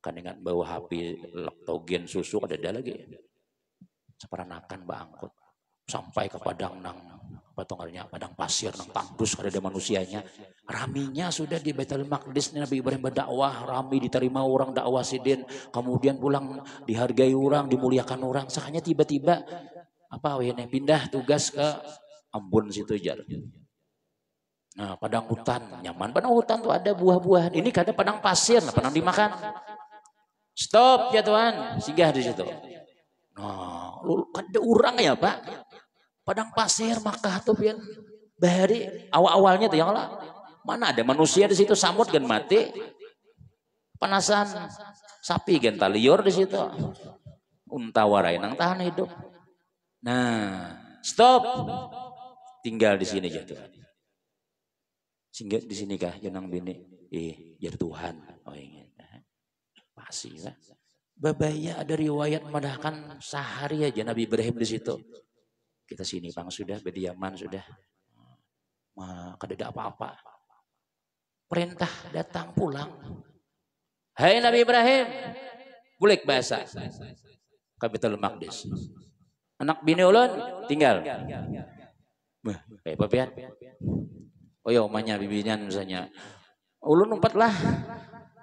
Kan ingat bawa HP leptogen susu ada lagi. Seperanakan bangkut. Sampai ke padang nang patongarnya padang pasir nang tandus ada manusianya. Raminya sudah di Baitul Maqdis Nabi Ibrahim berdakwah, rami diterima orang dakwah sidin, kemudian pulang dihargai orang, dimuliakan orang. Sakanya tiba-tiba apa ini pindah tugas ke Ambon situ jar. Nah, padang hutan, nyaman. Padang hutan tuh ada buah-buahan. Ini kada padang pasir, nah, padang dimakan. Stop ya Tuhan, singgah di situ. Nah, lu kada urang ya Pak. Padang pasir Makkah tuh pian. Bahari awal-awalnya tuh yang lah. Mana ada manusia di situ samut kan mati. Panasan sapi kan taliur di situ. Unta warai nang tahan hidup. Nah, stop. Tinggal di sini ya Tuhan. Sehingga di sini kah jenang bini jar Tuhan oh ingin pasti lah babaya ada riwayat madahkan sehari aja Nabi Ibrahim di situ kita sini bang sudah berdiaman sudah kada ada apa-apa perintah datang pulang hai Nabi Ibrahim bulik bahasa Baitul Maqdis anak bini ulun tinggal kayak apa pian oh ya omanya bibinya misalnya ulun umpat lah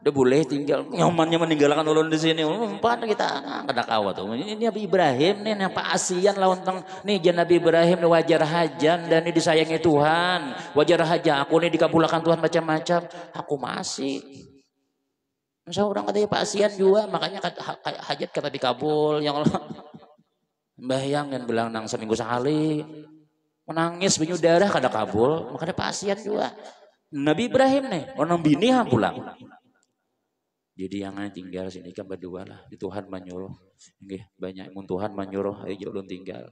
udah boleh tinggal nyamannya meninggalkan ulun di sini umpat kita kada kawa tuh ini Nabi Ibrahim nih apa asian lawan teng nih jan Nabi Ibrahim nih wajar hajan dan ini disayangi Tuhan wajar haja aku nih dikabulkan Tuhan macam-macam aku masih masa orang katanya Pak asian juga makanya hajat kata dikabul yang Allah mbahyang dan bilang nang seminggu sekali menangis banyu darah kada kabul makanya pasien juga Nabi Ibrahim nih orang bini pulang jadi yang tinggal sini kan berdua lah di Tuhan menyuruh banyak mun Tuhan menyuruh ayo ulun tinggal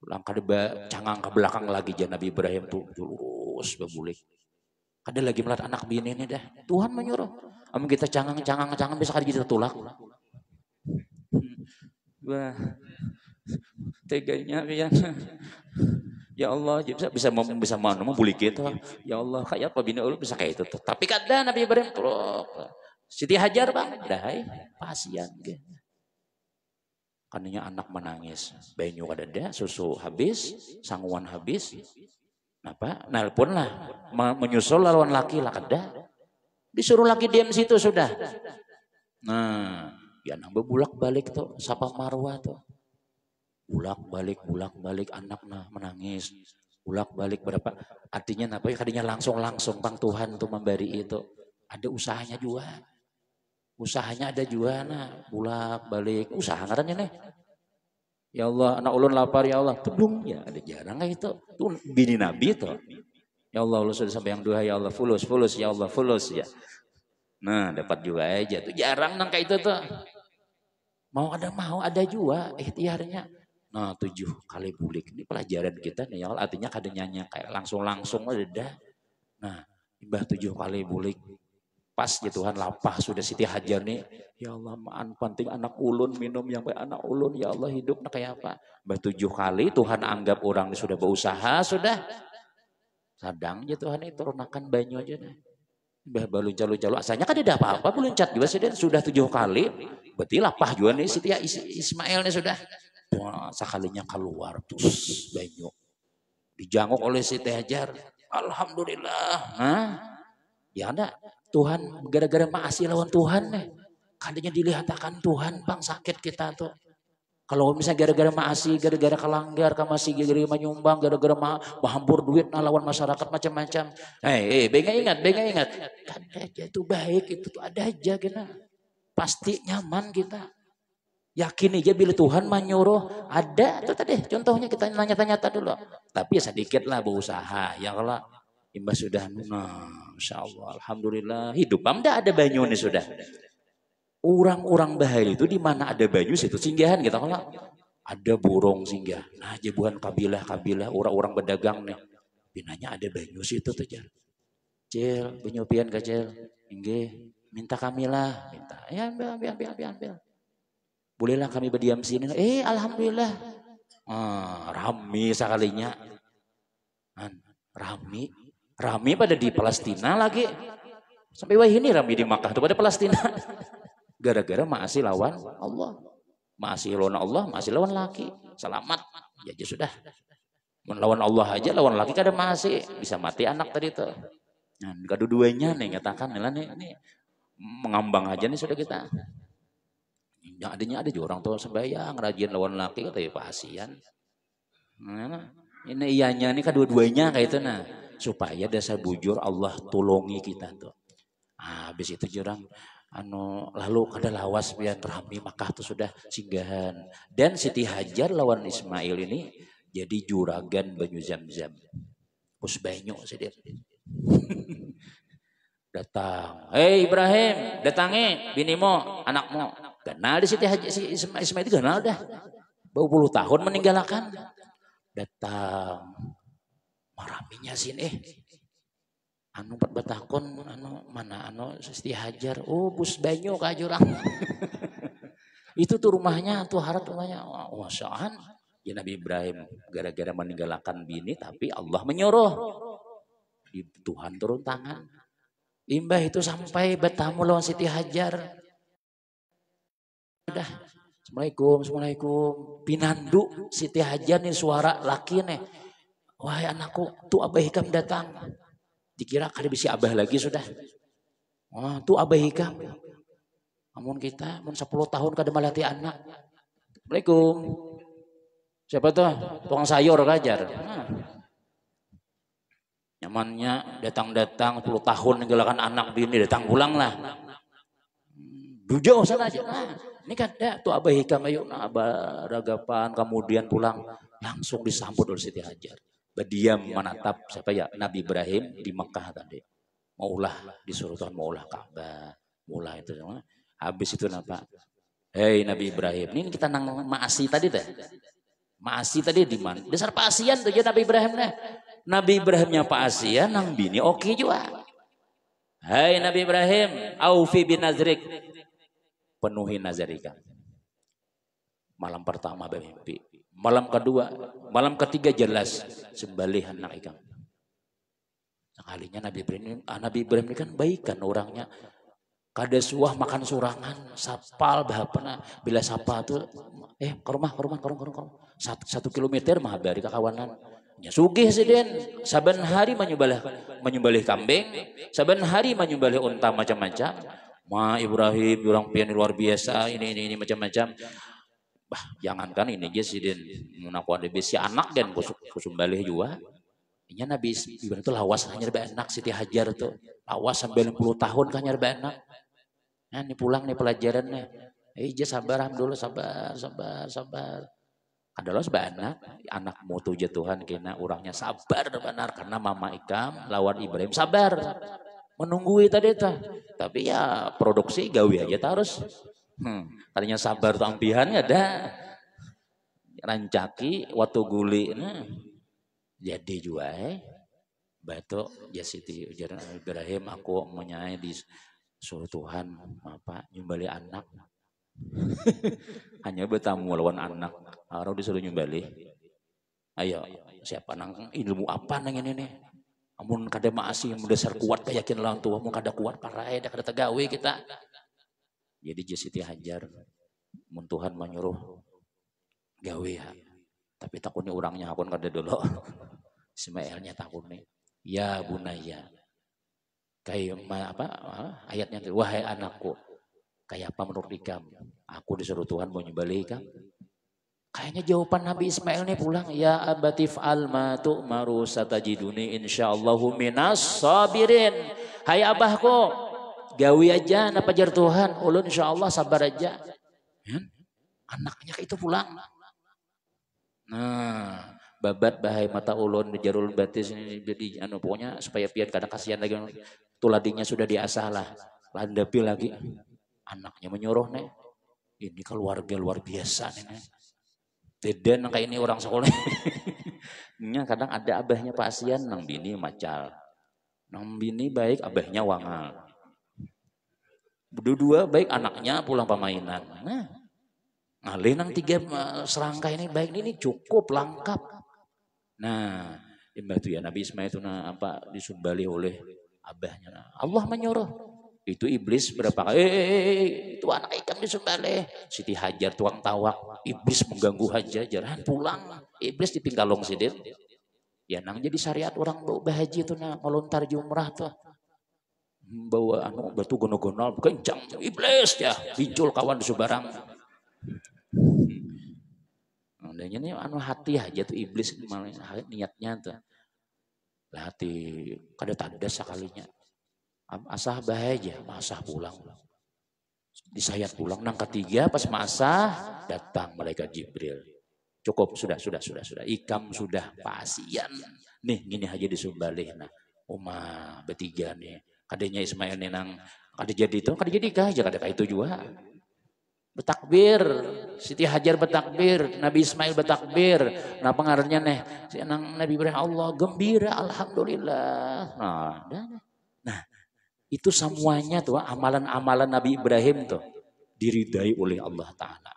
pulang kada cangang ke belakang lagi jan Nabi Ibrahim tuh lurus bebulik kada lagi melihat anak bini ini dah Tuhan menyuruh amun kita cangang bisa kada jadi tertulak wah teganya pian Ya Allah, bisa mau buli gitu. Ya Allah, kayak apa bini ulun bisa kayak itu. Tapi kada Nabi Ibrahim tuh Siti Hajar bang, dah pasien gitu. Kananya anak menangis, banyu kada susu habis, sanguan habis. Apa? Nelpon lah, menyusul lawan laki lah kada. Disuruh laki diam situ sudah. Nah, ya nambah bulak balik tuh, sapa marwah tuh. Bulak balik anak nah menangis. Bulak balik berapa? Artinya apa? Kadinya langsung bang Tuhan tuh memberi itu. Ada usahanya juga. Usahanya ada juga nah, bulak balik usaha ngarannya nih. Ya Allah, anak ulun lapar ya Allah. Tudung ya, ada jarang kayak itu. Tuh bini Nabi itu. Ya Allah, Allah sudah sampai yang dua ya Allah, fulus ya Allah, fulus ya. Nah, dapat juga aja tuh jarang nang kayak itu tuh. Mau ada juga ikhtiarnya. Nah, 7 kali bulik ini pelajaran kita nih ya Allah, artinya kadang kayak langsung ada dah. Nah, imbah 7 kali bulik pas ya Tuhan lapah sudah Siti Hajar nih. Ya Allah, maan penting anak ulun minum yang baik anak ulun ya Allah hidupnya kayak apa. Imbah 7 kali Tuhan anggap orang ini sudah berusaha sudah. Sadang ya Tuhan itu turunakan banyu aja nih. Imbah baluncal-luncal asalnya kan tidak apa-apa beluncat juga sudah 7 kali. Berarti lapah juga nih Siti Ismail nih sudah. Wah, sekalinya keluar terus banyu. Dijanguk oleh Siti Hajar. Alhamdulillah. Hah? Ya enggak. Tuhan gara-gara maasi lawan Tuhan nih. Kadanya dilihatkan Tuhan bang sakit kita tuh. Kalau misalnya gara-gara maasi, gara-gara kelanggar, masih gara-gara menyumbang, gara-gara mahambur duit nah, lawan masyarakat macam-macam. Benga ingat. Kada aja itu baik, itu tuh ada aja kita. Pasti nyaman kita. Yakin aja bila Tuhan menyuruh ada itu tadi contohnya kita nanya-tanya dulu tapi ya sedikit lah berusaha ya kalau imbas sudah Masya Allah Alhamdulillah hidup amda ada banyu nih sudah orang-orang bahaya itu di mana ada banyu situ singgahan kita kalau ada burung singgah nah jebuhan kabilah orang-orang berdagang nih binanya ada banyu situ tuh Cil banyu pian kecil inggih minta kamilah minta ya ambil bolehlah kami berdiam sini. Alhamdulillah. Rame sekalinya. Rame pada di Palestina lagi. Sampai wah ini rame di Makkah itu pada Palestina. Gara-gara masih lawan Allah. Masih lawan Allah, masih lawan laki. Selamat. Ya sudah. Melawan Allah aja, lawan laki kada masih. Bisa mati anak tadi itu. Nah, kedua-duanya nih katakan nih mengambang aja nih sudah kita. Yang adanya ada juga orang tua sembahyang rajin lawan laki kata ya pasian. Nah, ini ianya ini kedua-duanya kayak itu nah supaya dasar bujur Allah tolongi kita tuh. Habis itu jurang lalu kada lawas biar Rahmi Makkah tuh sudah singgahan dan Siti Hajar lawan Ismail ini jadi juragan banyu Zam-Zam. Pus banyu sedir. Datang, Ibrahim, datangi binimu, anakmu. Kenal di Siti Haji Ismail itu kenal dah. Bau puluh tahun meninggalkan. Datang. Maraminya sini. Anu 4 tahun, mana Siti Hajar. Oh, bus banyu ka jurang. Itu tuh rumahnya, tuh harap rumahnya. Masyaan. Ya Nabi Ibrahim gara-gara meninggalkan bini tapi Allah menyuruh. Tuhan turun tangan. Imbah itu sampai bertamu lawan Siti Hajar. Udah, Assalamualaikum. Pinandu Siti Hajar nih suara laki nih. Wahai anakku, tuh Abah Hikam datang. Dikira kada bisa Abah lagi sudah. Tuh Abah Hikam. Namun kita, 10 tahun kada melatih anak. Assalamualaikum. Siapa tuh? Tukang sayur kajar. Nyamannya datang 10 tahun meninggalkan anak bini datang pulang lah. Jauh sana aja. Ini kan tuh Abah Hikam ayo Abah ragapan kemudian pulang langsung disambut oleh Siti Hajar. Berdiam menatap siapa ya Nabi Ibrahim di Mekah tadi. Maulah disuruh Tuhan maulah Ka'bah. Maulah itu semua. Habis itu apa? Hei Nabi Ibrahim. Ini kita nang maasi tadi teh. Maasi tadi di mana? Dasar pasian tuh ya Nabi Ibrahim nih. Nabi Ibrahimnya pasian nang bini oke juga. Hai Nabi Ibrahim, aufi bin nazrik. Penuhi nazarika. Malam pertama bermimpi. Malam kedua, malam ketiga jelas sembelih anak ikam. Sekalinya Nabi Ibrahim ini kan baik kan orangnya. Kada suah makan surangan, sapal bahapana bila sapa tuh ke rumah. Satu kilometer mah bari kakawanan. Ya sugih sih den, saban hari menyembelih kambing, saban hari menyembelih unta macam-macam. Ma Ibrahim orang pian luar biasa ini macam-macam. Bah, jangankan ini aja sih den, mun aku ada besi anak dan kusumbalih juga. Inya Nabi Ibrahim itu lawas hanya anak Siti Hajar tuh. Lawas sampai 60 tahun kan nyarba anak. Nah, ini pulang nih pelajarannya. Ija sabar dulu, sabar. Adalah sebanak anak mutu Tuhan kena orangnya sabar benar karena mama Ikam lawan Ibrahim sabar menunggu tadi ta. Tapi ya produksi gawe aja terus. Tadinya sabar tuh ampihannya ada rancaki waktu guli jadi juga batu ya Siti ujaran Ibrahim aku menyai di suruh Tuhan apa nyumbali anak hanya bertamu lawan anak harus disuruh nyumbali ayo siapa nang ilmu apa nang ini nih amun kada maasi mendasar kuat kayakin lang tua amun kada kuat parai dah kada tegawe kita jadi Siti Hajar mun Tuhan menyuruh gawe ya tapi takutnya orangnya akun kada dulu Ismailnya takutnya ya bunaya kayak apa ayatnya itu wahai anakku kayak apa menurut Ikam aku disuruh Tuhan mau nyembelih Ikam kayaknya jawaban Nabi Ismail nih pulang ya abatif alma tu'maru satajiduni insyaallahu minas sabirin hai abahku gawi aja na pajar Tuhan ulun insyaallah sabar aja ya? Anaknya itu pulang nah babat bahai mata ulun di jarul batis ini jadi anu pokoknya supaya pian kadang kasihan lagi tuladinya sudah diasah lah landapi lagi anaknya menyuruh nih ini keluarga luar biasa nih beda kayak ini orang sekolah kadang ada abahnya pasien nang bini macal nang bini baik abahnya wangal berdua baik anaknya pulang pemainan nah ngalih nang 3 serangkai ini baik ini cukup lengkap. Nah, itu ya Nabi Ismail itu apa disumbali oleh abahnya. Allah menyuruh. Itu iblis berapa kali itu anak ikan disumbali. Siti Hajar tuang tawak, iblis mengganggu Hajar, jalan pulang. Iblis ditinggalong sidin. Ya nang jadi syariat orang bahaji itu nah melontar jumrah tuh. Bawa anu batu gono-gono kencang iblis ya, bincul kawan di Subarang. Dan ini anu hati aja tuh iblis niatnya tuh. Hati kada tanda sekalinya. Asah bahagia, masah pulang. Disayat pulang nang ketiga pas masah datang malaikat Jibril. Cukup sudah. Ikam sudah pasien. Nih gini aja disumbalih nah. Uma bertiga nih. Kadenya Ismail nih nang kada jadi itu, kada jadi kah? Jangan ada itu juga. Bertakbir, Siti Hajar bertakbir, Nabi Ismail bertakbir. Nah pengaruhnya nih, Nabi Ibrahim Allah gembira, alhamdulillah. Nah, itu semuanya tuh amalan-amalan Nabi Ibrahim tuh diridai oleh Allah Taala.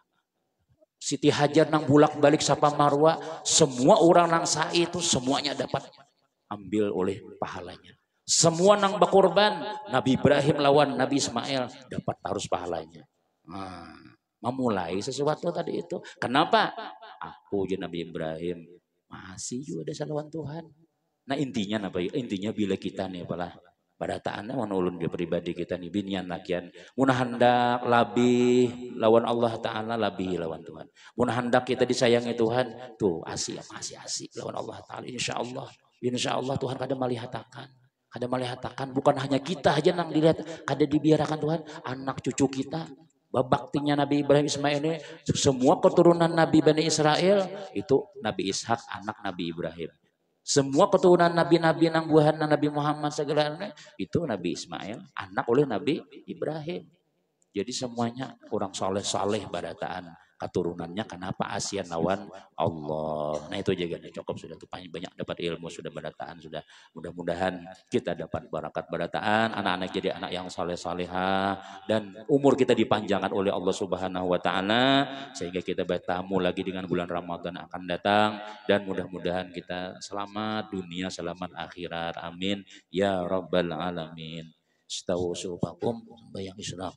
Siti Hajar nang bulak-balik Safa Marwa, semua orang nang sa'i itu semuanya dapat ambil oleh pahalanya. Semua nang berkorban, Nabi Ibrahim lawan Nabi Ismail dapat harus pahalanya. Memulai sesuatu tadi itu. Kenapa? Aku jadi Nabi Ibrahim masih juga ada salawan Tuhan. Nah intinya apa? Intinya bila kita nih apalah pada taannya ulun dia pribadi kita nih binian lakian. Mun hendak labih lawan Allah Taala labih lawan Tuhan. Mun hendak kita disayangi Tuhan tuh masih asik lawan Allah Taala. Insya Allah Tuhan kada malihatakan. Kada malihatakan bukan hanya kita aja nang dilihat kada dibiarkan Tuhan anak cucu kita. Baktinya Nabi Ibrahim Ismail ini semua keturunan Nabi Bani Israel itu Nabi Ishak anak Nabi Ibrahim. Semua keturunan Nabi-Nabi nang buahan Nabi Muhammad segalanya itu Nabi Ismail anak oleh Nabi Ibrahim. Jadi semuanya orang soleh barataan keturunannya kenapa asian lawan Allah. Nah itu juga cukup sudah tuh banyak dapat ilmu sudah berataan sudah mudah-mudahan kita dapat barakat berataan anak-anak jadi anak yang saleh salehah dan umur kita dipanjangkan oleh Allah Subhanahu wa taala sehingga kita bertamu lagi dengan bulan Ramadan akan datang dan mudah-mudahan kita selamat dunia selamat akhirat amin ya rabbal alamin. Astaghfirullahaladzim bayang Islam.